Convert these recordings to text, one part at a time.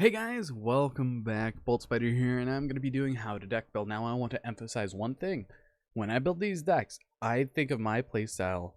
Hey guys, welcome back. Bolt Spider here, and I'm going to be doing how to deck build. Now I want to emphasize one thing. When I build these decks, I think of my playstyle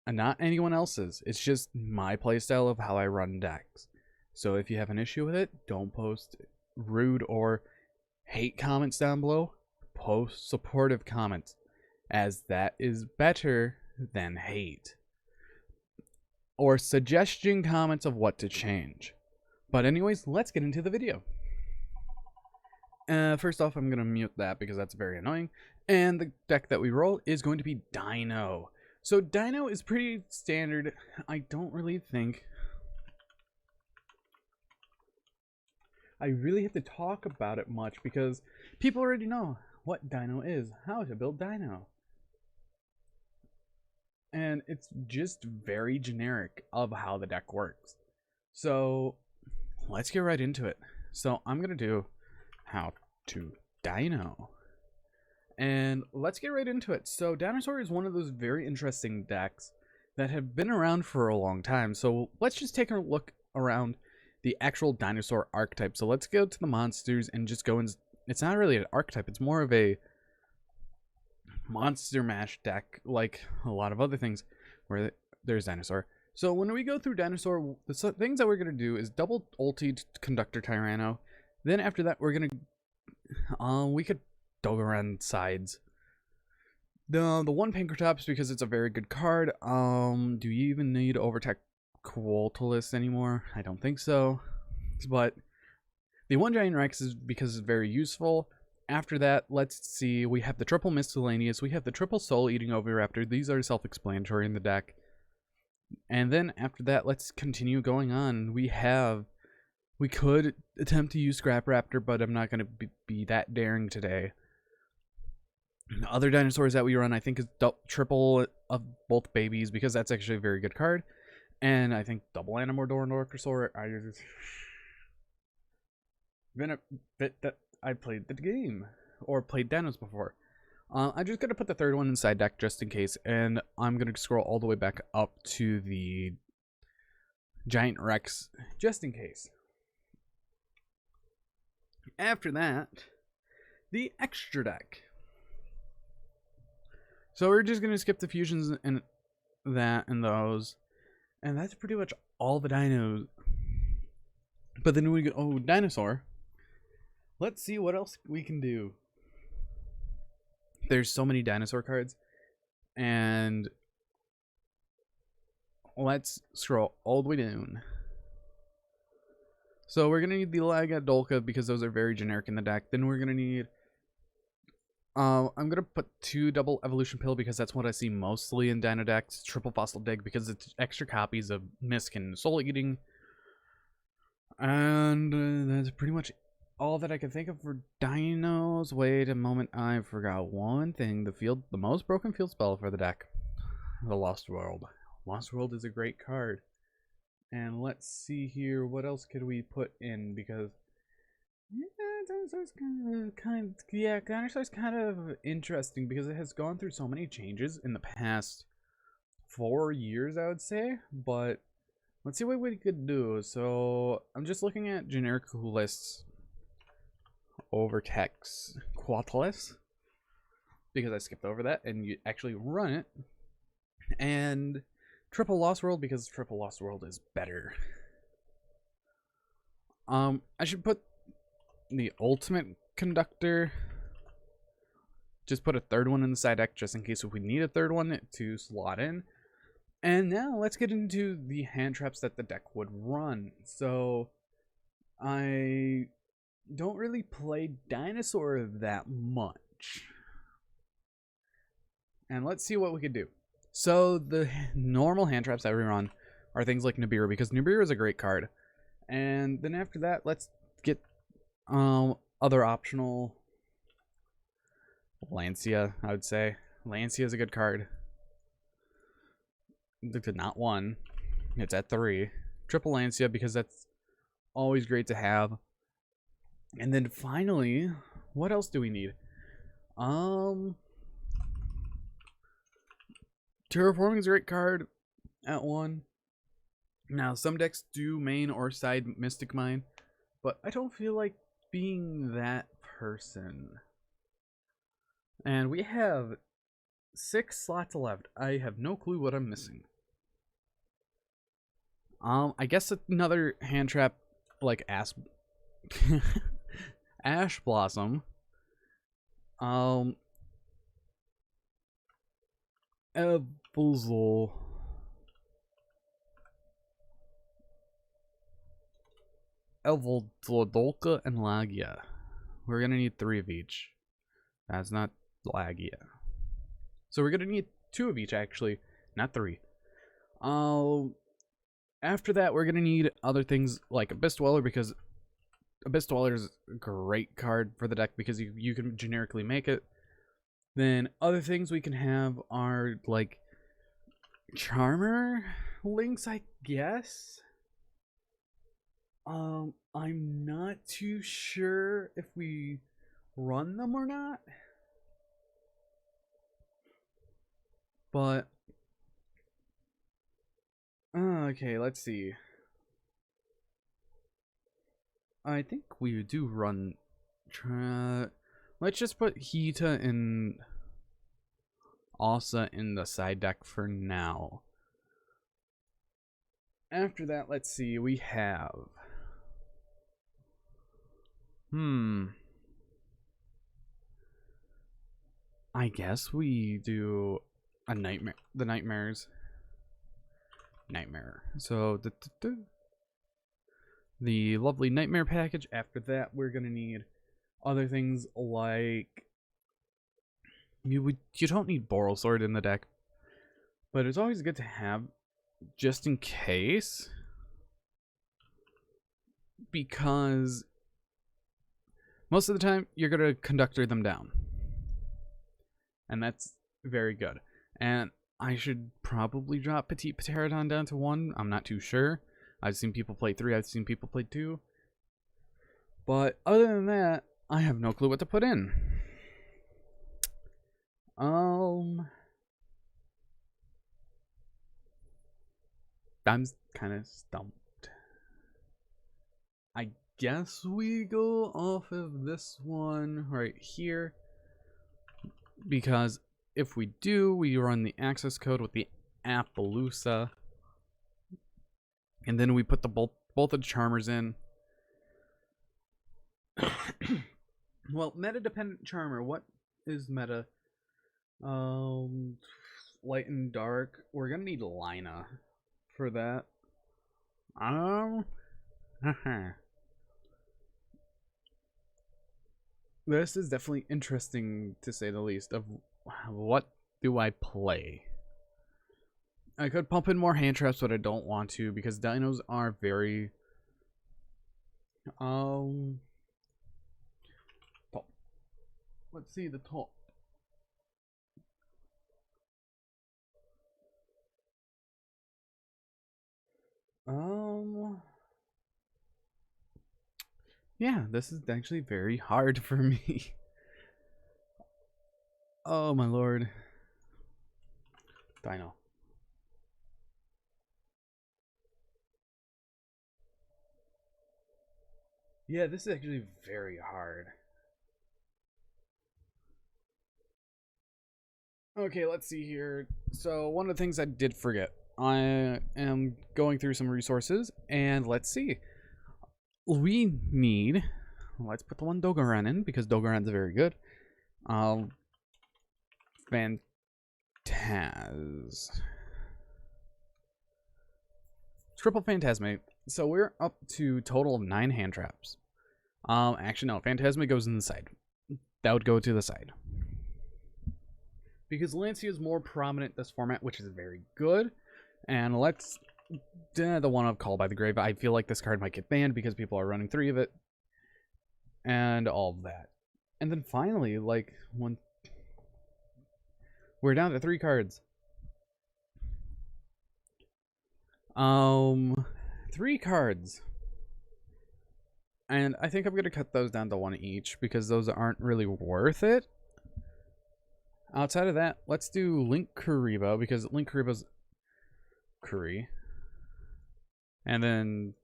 and not anyone else's. It's just my playstyle of how I run decks. So if you have an issue with it, don't post rude or hate comments down below. Post supportive comments, as that is better than hate. Or suggestion comments of what to change. But anyways, let's get into the video. First off, I'm going to mute that because that's very annoying. And the deck that we roll is going to be Dino. So Dino is pretty standard. I don't really think I really have to talk about it much because people already know what Dino is, how to build Dino. And it's just very generic of how the deck works. So let's get right into it. So I'm going to do how to Dino. And let's get right into it. So Dinosaur is one of those very interesting decks that have been around for a long time. So let's just take a look around the actual Dinosaur archetype. So let's go to the monsters and just go in. It's not really an archetype. It's more of a monster mash deck, like a lot of other things where there's Dinosaur. So when we go through Dinosaur, the things that we're going to do is double ulti Conductor Tyranno. Then after that, we're going to, we could go around sides. The one Pankratops because it's a very good card. Do you even need Overtech Quotalis anymore? I don't think so. But the one Giant Rex is because it's very useful. After that, let's see, we have the triple Miscellaneous. We have the triple Soul Eating Oviraptor. These are self-explanatory in the deck. And then after that, let's continue going on. We could attempt to use Scrap Raptor, but I'm not going to be that daring today. The other dinosaurs that we run, I think, is triple of both babies, because that's actually a very good card. And I think double Animordor and Orcosaur. Been a bit that I played the game, or played Dinos before. I'm just going to put the third one inside deck just in case, and I'm going to scroll all the way back up to the Giant Rex just in case. After that, the extra deck. So we're just going to skip the fusions and that and those, and that's pretty much all the dinos. But then we go, Dinosaur. Let's see what else we can do. There's so many dinosaur cards, and let's scroll all the way down. So we're gonna need the Lagadolka because those are very generic in the deck. Then we're gonna need I'm gonna put 2 double evolution pill because that's what I see mostly in Dino decks. Triple fossil dig because it's extra copies of Misk and Soul Eating, and that's pretty much all that I can think of for dinos. Wait a moment, I forgot one thing. The most broken field spell for the deck. The Lost World. Lost World is a great card. And let's see here, what else could we put in, because Dinosaur's kind of interesting because it has gone through so many changes in the past 4 years, I would say. But let's see what we could do. So I'm just looking at generic lists. Overtex Quattalis because I skipped over that, and you actually run it. And triple Lost World because triple Lost World is better. I should put the ultimate Conductor, just put a third one in the side deck just in case if we need a third one to slot in. And now let's get into the hand traps that the deck would run. So I don't really play Dinosaur that much, and let's see what we could do. So the normal hand traps that we run are things like Nibiru, because Nibiru is a great card. And then after that, let's get other optional. Lancia, I would say. Lancia is a good card. Not 1. It's at 3. Triple Lancia because that's always great to have. And then finally, what else do we need? Terraforming is a great card at 1. Now, some decks do main or side Mystic Mine. but I don't feel like being that person. And we have 6 slots left. I have no clue what I'm missing. I guess another hand trap like Ash Blossom. Evuzel. Elvoldolka and Lagia. We're gonna need 3 of each. That's not Lagia. So we're gonna need 2 of each actually, not 3. After that we're gonna need other things like Abyss Dweller, because Abyss Dweller is a great card for the deck because you can generically make it. Then other things we can have are like Charmer links, I guess. I'm not too sure if we run them or not. But okay, let's see. I think we do run. Let's just put Hita and Asa in the side deck for now. After that, let's see. We have. I guess we do a nightmare. The nightmares. Nightmare. So the lovely nightmare package. After that, we're gonna need other things like you don't need Boral Sword in the deck, but it's always good to have just in case, because most of the time you're gonna conductor them down, and that's very good. And I should probably drop Petite Pterodon down to 1. I'm not too sure. I've seen people play 3. I've seen people play 2. But other than that, I have no clue what to put in. I'm kind of stumped. I guess we go off of this one right here, because if we do, we run the access code with the Appaloosa, and then we put the both of the Charmers in. Well, meta dependent Charmer. What is meta? Light and dark. We're gonna need Lina for that. This is definitely interesting, to say the least, of what do I play. I could pump in more hand traps, but I don't want to, because dinos are very top. Let's see the top. Yeah, this is actually very hard for me. Oh my lord. Dino. Yeah, this is actually very hard. Okay, let's see here. So, one of the things I did forget. I am going through some resources, and let's see. We need... Let's put the one Dogoran in, because Dogoran's very good. Phantaz. Triple Phantasmate. So we're up to total of 9 hand traps. Actually, no. Phantasmate goes in the side. That would go to the side. Because Lancia is more prominent this format, which is very good. And let's... the one-up Call by the Grave. I feel like this card might get banned because people are running 3 of it. And all of that. And then finally, like, when... we're down to 3 cards. 3 cards. And I think I'm going to cut those down to 1 each, because those aren't really worth it. Outside of that, let's do Link Kuriboh, because Link Kuriboh's Curry. And then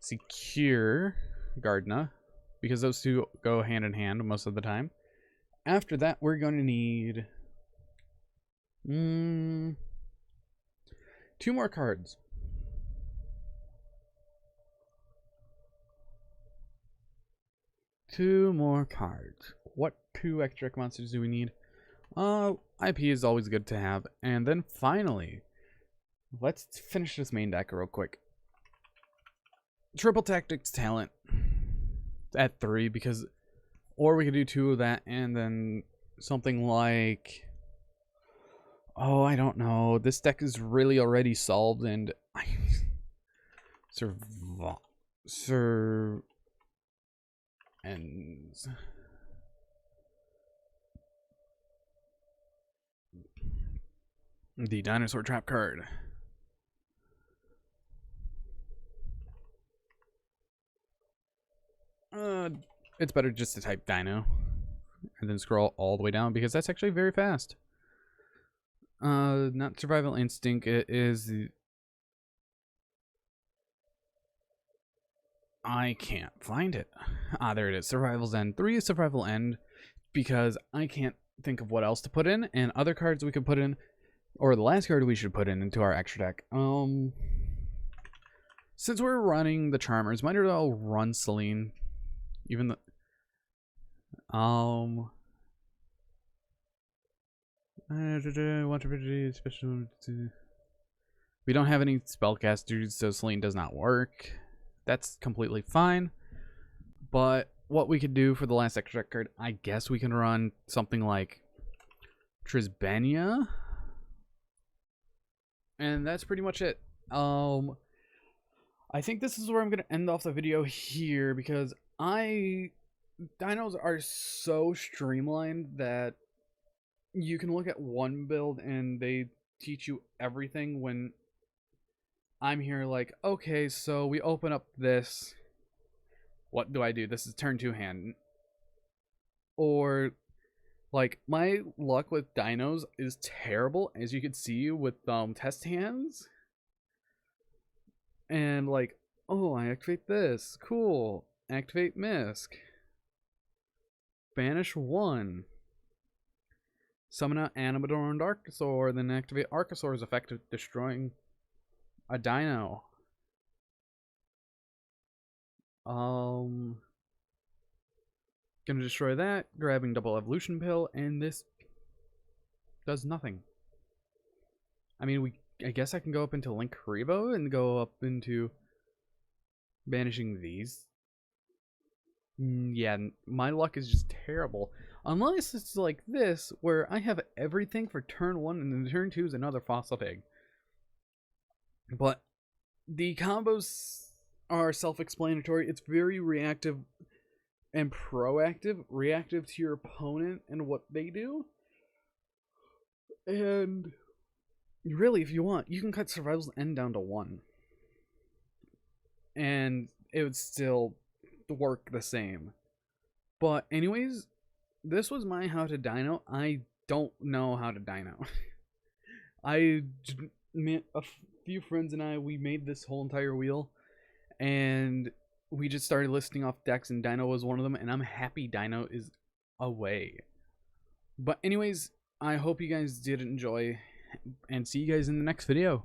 Secure. Gardna, because those two go hand in hand most of the time. After that, we're going to need 2 more cards. Two more cards. What 2 extra monsters do we need? IP is always good to have. And then finally, let's finish this main deck real quick. Triple Tactics Talent at 3, because, or we could do 2 of that and then something like, oh, I don't know. This deck is really already solved, and ends. The Dinosaur Trap card. It's better just to type Dino and then scroll all the way down, because that's actually very fast. Not Survival Instinct. It is. I can't find it. Ah, there it is. Survival's End. 3 is Survival End, because I can't think of what else to put in, and other cards we could put in, or the last card we should put in into our extra deck. Since we're running the Charmers, might as well run Celine. Even the we don't have any spellcasters, so Celine does not work. That's completely fine. But what we could do for the last extra card, I guess we can run something like Trisbania. And that's pretty much it. I think this is where I'm going to end off the video here, because dinos are so streamlined that you can look at one build and they teach you everything, when I'm here like, okay, so we open up this. What do I do? This is turn 2 hand. Or, like, my luck with dinos is terrible, as you can see with test hands. And, like, oh, I activate this. Cool. Activate Misk. Banish 1. Summon out Animador and Archosaur, then activate Archosaur's effect of destroying a dino. Gonna destroy that, grabbing double evolution pill, and this does nothing. I mean, I guess I can go up into Link Haribo and go up into banishing these. Yeah, my luck is just terrible. Unless it's like this, where I have everything for turn 1 and then turn 2 is another fossil pig. But the combos are self-explanatory. It's very reactive and proactive. Reactive to your opponent and what they do. And really, if you want, you can cut Survival's End down to 1. And it would still work the same. But anyways, this was my how to dino. I don't know how to dino. A few friends and we made this whole entire wheel, and we just started listing off decks, and Dino was one of them, and I'm happy Dino is away. But anyways, I hope you guys did enjoy, and see you guys in the next video.